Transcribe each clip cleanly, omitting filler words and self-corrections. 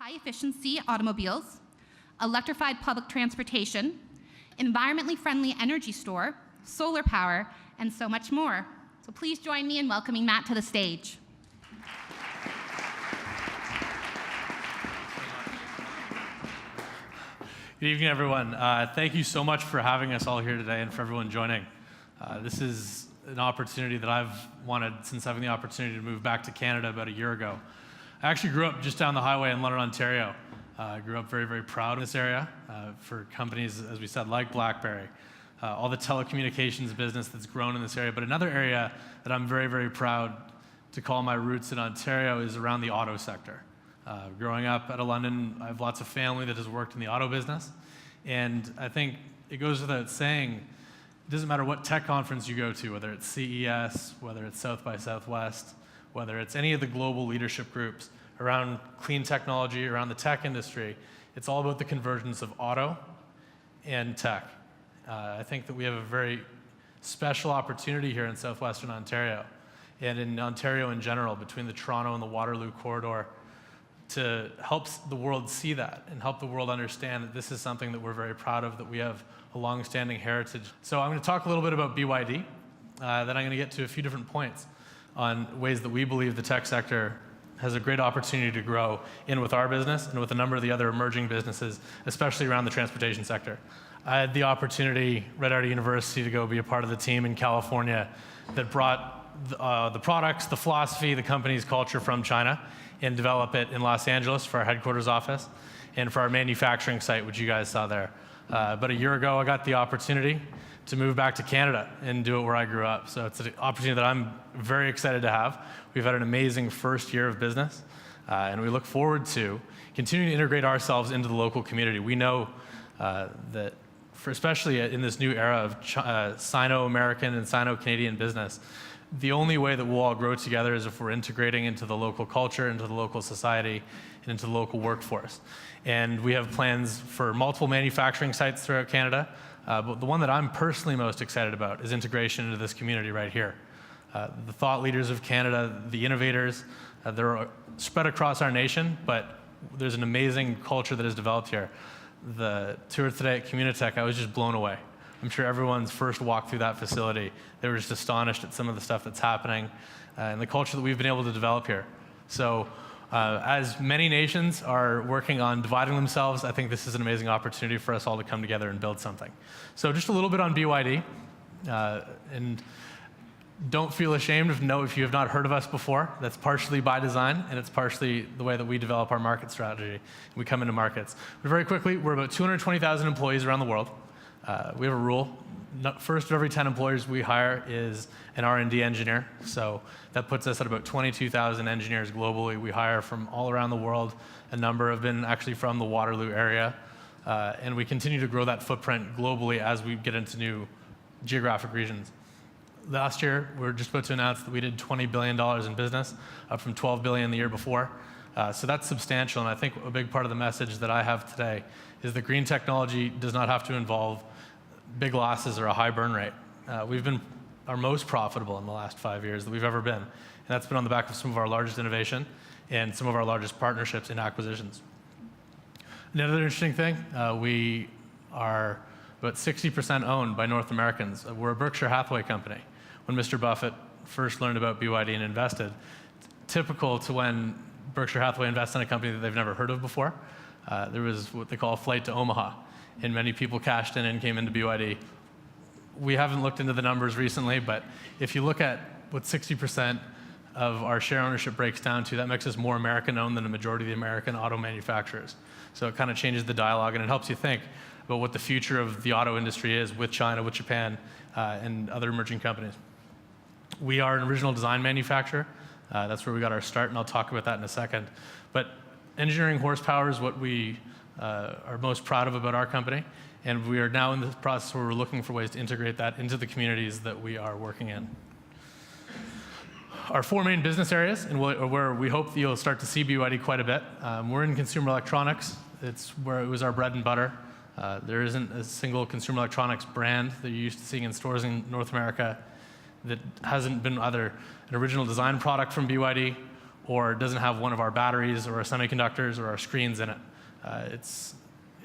high-efficiency automobiles, electrified public transportation, environmentally friendly energy store, solar power, and so much more. So please join me in welcoming Matt to the stage. Good evening, everyone. Thank you so much for having us all here today and for everyone joining. This is an opportunity that I've wanted since having the opportunity to move back to Canada about a year ago. I actually grew up just down the highway in London, Ontario. I grew up very, very proud of this area for companies, as we said, like BlackBerry, all the telecommunications business that's grown in this area. But another area that I'm very, very proud to call my roots in Ontario is around the auto sector. Growing up out of London, I have lots of family that has worked in the auto business. And I think it goes without saying, it doesn't matter what tech conference you go to, whether it's CES, whether it's South by Southwest, whether it's any of the global leadership groups around clean technology, around the tech industry, it's all about the convergence of auto and tech. I think that we have a very special opportunity here in southwestern Ontario, and in Ontario in general, between the Toronto and the Waterloo corridor, to help the world see that and help the world understand that this is something that we're very proud of, that we have a long-standing heritage. So I'm going to talk a little bit about BYD, then I'm going to get to a few different points on ways that we believe the tech sector has a great opportunity to grow in with our business and with a number of the other emerging businesses, especially around the transportation sector. I had the opportunity right out of university to go be a part of the team in California that brought the products, the philosophy, the company's culture from China and develop it in Los Angeles for our headquarters office and for our manufacturing site, which you guys saw there. About a year ago, I got the opportunity to move back to Canada and do it where I grew up. So it's an opportunity that I'm very excited to have. We've had an amazing first year of business, and we look forward to continuing to integrate ourselves into the local community. We know that, especially in this new era of Sino-American and Sino-Canadian business, the only way that we'll all grow together is if we're integrating into the local culture, into the local society, and into the local workforce. And we have plans for multiple manufacturing sites throughout Canada. But the one that I'm personally most excited about is integration into this community right here. The thought leaders of Canada, the innovators, they're spread across our nation, but there's an amazing culture that has developed here. The tour today at Communitech, I was just blown away. I'm sure everyone's first walk through that facility, they were just astonished at some of the stuff that's happening and the culture that we've been able to develop here. So as many nations are working on dividing themselves, I think this is an amazing opportunity for us all to come together and build something. So just a little bit on BYD, and don't feel ashamed if you have not heard of us before. That's partially by design, and it's partially the way that we develop our market strategy. We come into markets. But very quickly, we're about 220,000 employees around the world. We have a rule. First of every 10 employers we hire is an R&D engineer. So that puts us at about 22,000 engineers globally. We hire from all around the world. A number have been actually from the Waterloo area. And we continue to grow that footprint globally as we get into new geographic regions. Last year, we're just about to announce that we did $20 billion in business, up from $12 billion the year before. So that's substantial, and I think a big part of the message that I have today is that green technology does not have to involve big losses or a high burn rate. We've been our most profitable in the last 5 years that we've ever been, and that's been on the back of some of our largest innovation and some of our largest partnerships in acquisitions. Another interesting thing, we are about 60% owned by North Americans. We're a Berkshire Hathaway company. When Mr. Buffett first learned about BYD and invested, typical to when Berkshire Hathaway invests in a company that they've never heard of before, there was what they call a flight to Omaha, and many people cashed in and came into BYD. We haven't looked into the numbers recently, but if you look at what 60% of our share ownership breaks down to, that makes us more American-owned than a majority of the American auto manufacturers. So it kind of changes the dialogue, and it helps you think about what the future of the auto industry is with China, with Japan, and other emerging companies. We are an original design manufacturer. That's where we got our start, and I'll talk about that in a second. But engineering horsepower is what we are most proud of about our company, and we are now in the process where we're looking for ways to integrate that into the communities that we are working in. Our four main business areas, and where we hope that you'll start to see BYD quite a bit. We're in consumer electronics. It's where it was our bread and butter. There isn't a single consumer electronics brand that you're used to seeing in stores in North America that hasn't been either an original design product from BYD or doesn't have one of our batteries or our semiconductors or our screens in it. It's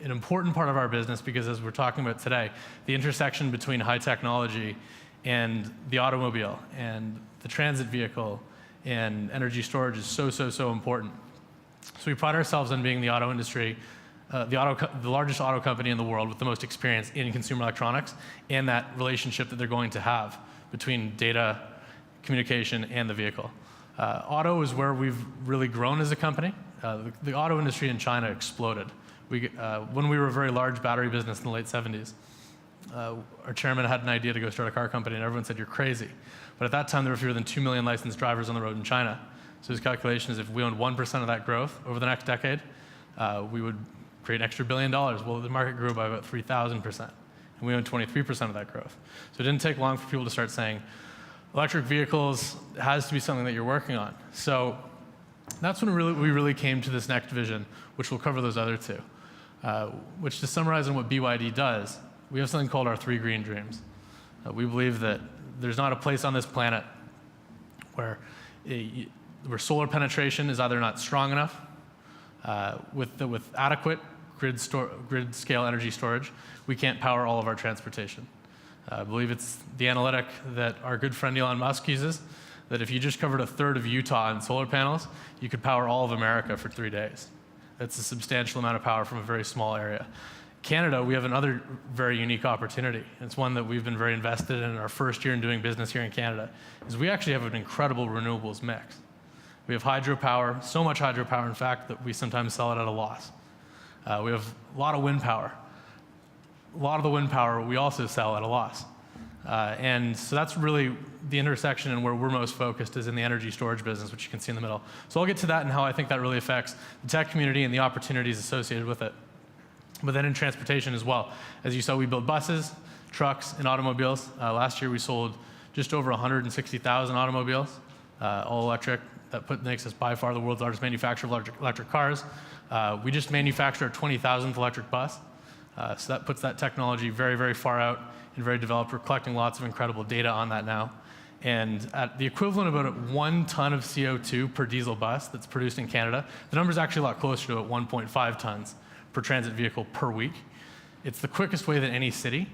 an important part of our business because, as we're talking about today, the intersection between high technology and the automobile and the transit vehicle and energy storage is so important. So we pride ourselves on being the auto industry, the largest auto company in the world with the most experience in consumer electronics and that relationship that they're going to have between data, communication, and the vehicle. Auto is where we've really grown as a company. The auto industry in China exploded. When we were a very large battery business in the late 70s, our chairman had an idea to go start a car company, and everyone said, "You're crazy." But at that time, there were fewer than 2 million licensed drivers on the road in China. So his calculation is if we owned 1% of that growth over the next decade, we would create an extra $1 billion. Well, the market grew by about 3,000%, and we owned 23% of that growth. So it didn't take long for people to start saying, electric vehicles has to be something that you're working on. So that's when we really came to this next vision, which will cover those other two. Which, to summarize on what BYD does, we have something called our 3 green dreams. We believe that there's not a place on this planet where solar penetration is either not strong enough, with adequate grid scale energy storage, we can't power all of our transportation. I believe it's the analytic that our good friend Elon Musk uses, that if you just covered a third of Utah in solar panels, you could power all of America for 3 days. That's a substantial amount of power from a very small area. Canada, we have another very unique opportunity. It's one that we've been very invested in our first year in doing business here in Canada, is we actually have an incredible renewables mix. We have hydropower, so much hydropower, in fact, that we sometimes sell it at a loss. We have a lot of wind power. A lot of the wind power we also sell at a loss. And so that's really the intersection and where we're most focused is in the energy storage business, which you can see in the middle. So I'll get to that and how I think that really affects the tech community and the opportunities associated with it. But then in transportation as well. As you saw, we build buses, trucks, and automobiles. Last year we sold just over 160,000 automobiles, all electric. That makes us by far the world's largest manufacturer of electric cars. We just manufactured our 20,000th electric bus. So that puts that technology very far out and very developed. We're collecting lots of incredible data on that now. And at the equivalent of about 1 ton of CO2 per diesel bus that's produced in Canada, the number's actually a lot closer to about 1.5 tons per transit vehicle per week. It's the quickest way that any city,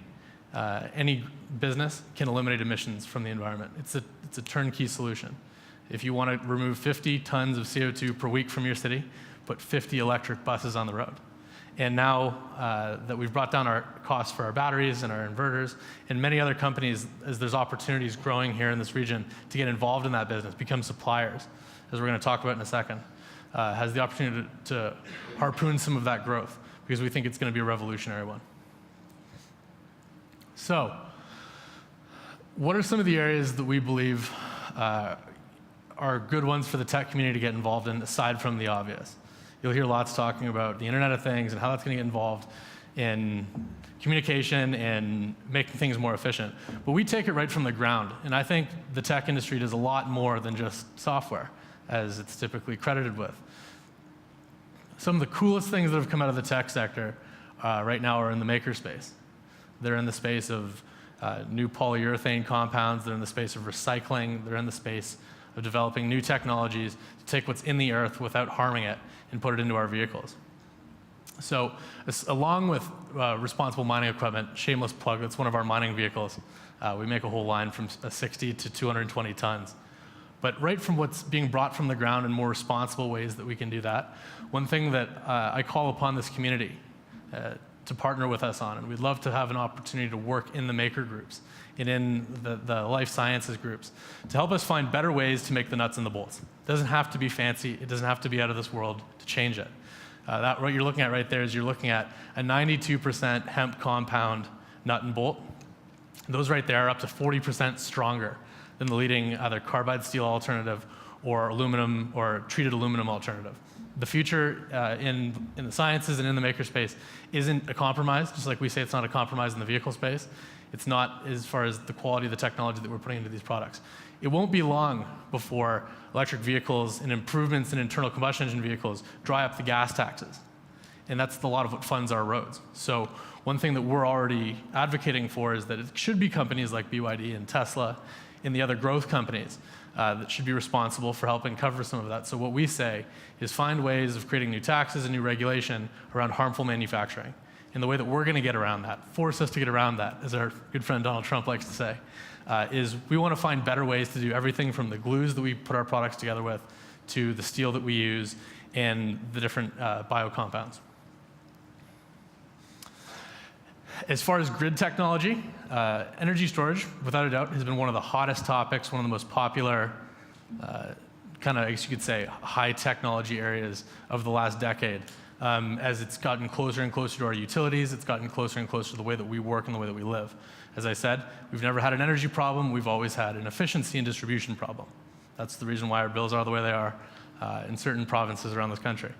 any business can eliminate emissions from the environment. It's a turnkey solution. If you want to remove 50 tons of CO2 per week from your city, put 50 electric buses on the road. And now that we've brought down our costs for our batteries and our inverters, and many other companies, as there's opportunities growing here in this region to get involved in that business, become suppliers, as we're going to talk about in a second, has the opportunity to harpoon some of that growth because we think it's going to be a revolutionary one. So, what are some of the areas that we believe are good ones for the tech community to get involved in, aside from the obvious? You'll hear lots talking about the Internet of Things and how that's going to get involved in communication and making things more efficient. But we take it right from the ground. And I think the tech industry does a lot more than just software, as it's typically credited with. Some of the coolest things that have come out of the tech sector right now are in the makerspace. They're in the space of new polyurethane compounds. They're in the space of recycling. They're in the space of developing new technologies to take what's in the earth without harming it and put it into our vehicles. So along with responsible mining equipment, shameless plug, that's one of our mining vehicles. We make a whole line from 60 to 220 tons. But right from what's being brought from the ground in more responsible ways that we can do that, one thing that I call upon this community to partner with us on, and we'd love to have an opportunity to work in the maker groups and in the life sciences groups to help us find better ways to make the nuts and the bolts. It doesn't have to be fancy. It doesn't have to be out of this world to change it. What you're looking at right there is you're looking at a 92% hemp compound nut and bolt. Those right there are up to 40% stronger than the leading either carbide steel alternative or aluminum or treated aluminum alternative. The future in the sciences and in the makerspace isn't a compromise, just like we say it's not a compromise in the vehicle space. It's not as far as the quality of the technology that we're putting into these products. It won't be long before electric vehicles and improvements in internal combustion engine vehicles dry up the gas taxes. And that's a lot of what funds our roads. So one thing that we're already advocating for is that it should be companies like BYD and Tesla and the other growth companies that should be responsible for helping cover some of that. So what we say is find ways of creating new taxes and new regulation around harmful manufacturing. And the way that we're going to get around that, force us to get around that, as our good friend Donald Trump likes to say, is we want to find better ways to do everything from the glues that we put our products together with to the steel that we use and the different bio compounds. As far as grid technology, energy storage, without a doubt, has been one of the hottest topics, one of the most popular, kind of, I guess you could say, high technology areas of the last decade. As it's gotten closer and closer to our utilities, it's gotten closer and closer to the way that we work and the way that we live. As I said, we've never had an energy problem, we've always had an efficiency and distribution problem. That's the reason why our bills are the way they are in certain provinces around this country.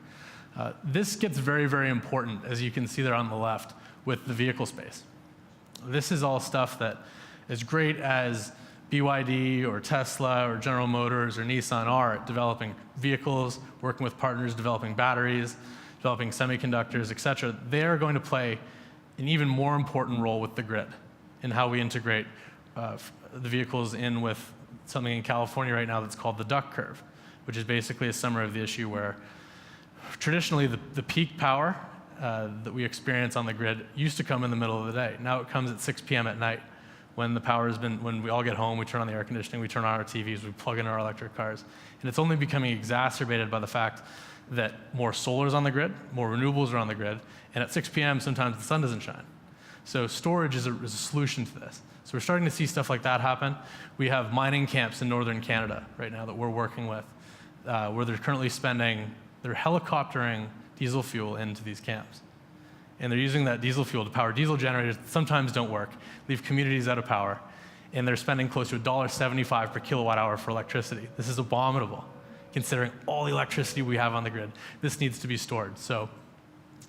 This gets very, very important, as you can see there on the left, with the vehicle space. This is all stuff that, as great as BYD or Tesla or General Motors or Nissan are at developing vehicles, working with partners, developing batteries, developing semiconductors, et cetera, they are going to play an even more important role with the grid in how we integrate the vehicles in with something in California right now that's called the duck curve, which is basically a summary of the issue where traditionally the peak power that we experience on the grid used to come in the middle of the day. Now it comes at 6 p.m. at night when the power has been, when we all get home, we turn on the air conditioning, we turn on our TVs, we plug in our electric cars. And it's only becoming exacerbated by the fact that more solar is on the grid, more renewables are on the grid, and at 6 p.m. sometimes the sun doesn't shine. So storage is a solution to this. So we're starting to see stuff like that happen. We have mining camps in northern Canada right now that we're working with, where they're currently they're helicoptering diesel fuel into these camps. And they're using that diesel fuel to power diesel generators that sometimes don't work, leave communities out of power, and they're spending close to $1.75 per kilowatt hour for electricity. This is abominable, considering all the electricity we have on the grid. This needs to be stored. So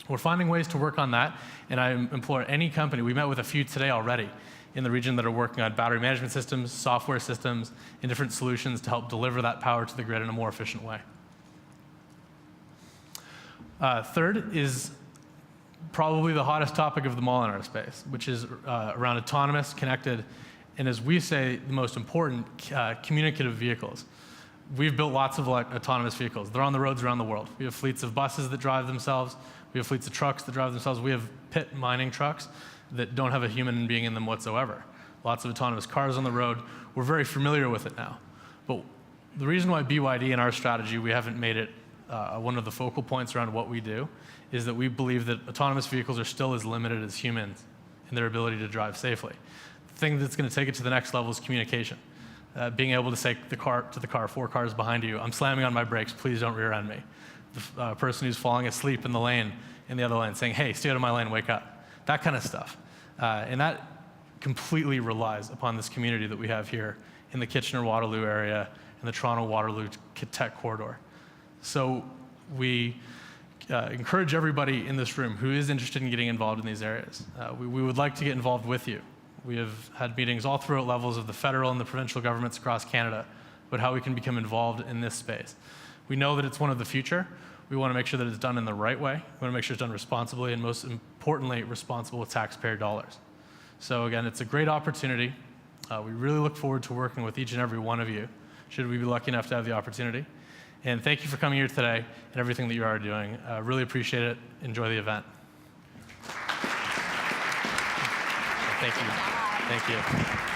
we're finding ways to work on that, and I implore any company, we met with a few today already in the region that are working on battery management systems, software systems, and different solutions to help deliver that power to the grid in a more efficient way. Third is probably the hottest topic of them all in our space, which is around autonomous, connected, and as we say, the most important, communicative vehicles. We've built lots of autonomous vehicles. They're on the roads around the world. We have fleets of buses that drive themselves. We have fleets of trucks that drive themselves. We have pit mining trucks that don't have a human being in them whatsoever. Lots of autonomous cars on the road. We're very familiar with it now. But the reason why BYD in our strategy, we haven't made it one of the focal points around what we do is that we believe that autonomous vehicles are still as limited as humans in their ability to drive safely. The thing that's going to take it to the next level is communication. Being able to say to the car, 4 cars behind you, I'm slamming on my brakes, please don't rear end me. The person who's falling asleep in the lane, in the other lane, saying, hey, stay out of my lane, wake up. That kind of stuff. And that completely relies upon this community that we have here in the Kitchener-Waterloo area, in the Toronto-Waterloo Tech Corridor. So we encourage everybody in this room who is interested in getting involved in these areas. We would like to get involved with you. We have had meetings all throughout levels of the federal and the provincial governments across Canada about how we can become involved in this space. We know that it's one of the future. We want to make sure that it's done in the right way. We want to make sure it's done responsibly and, most importantly, responsible with taxpayer dollars. So again, it's a great opportunity. We really look forward to working with each and every one of you, should we be lucky enough to have the opportunity. And thank you for coming here today and everything that you are doing. Really appreciate it. Enjoy the event. Thank you. Thank you.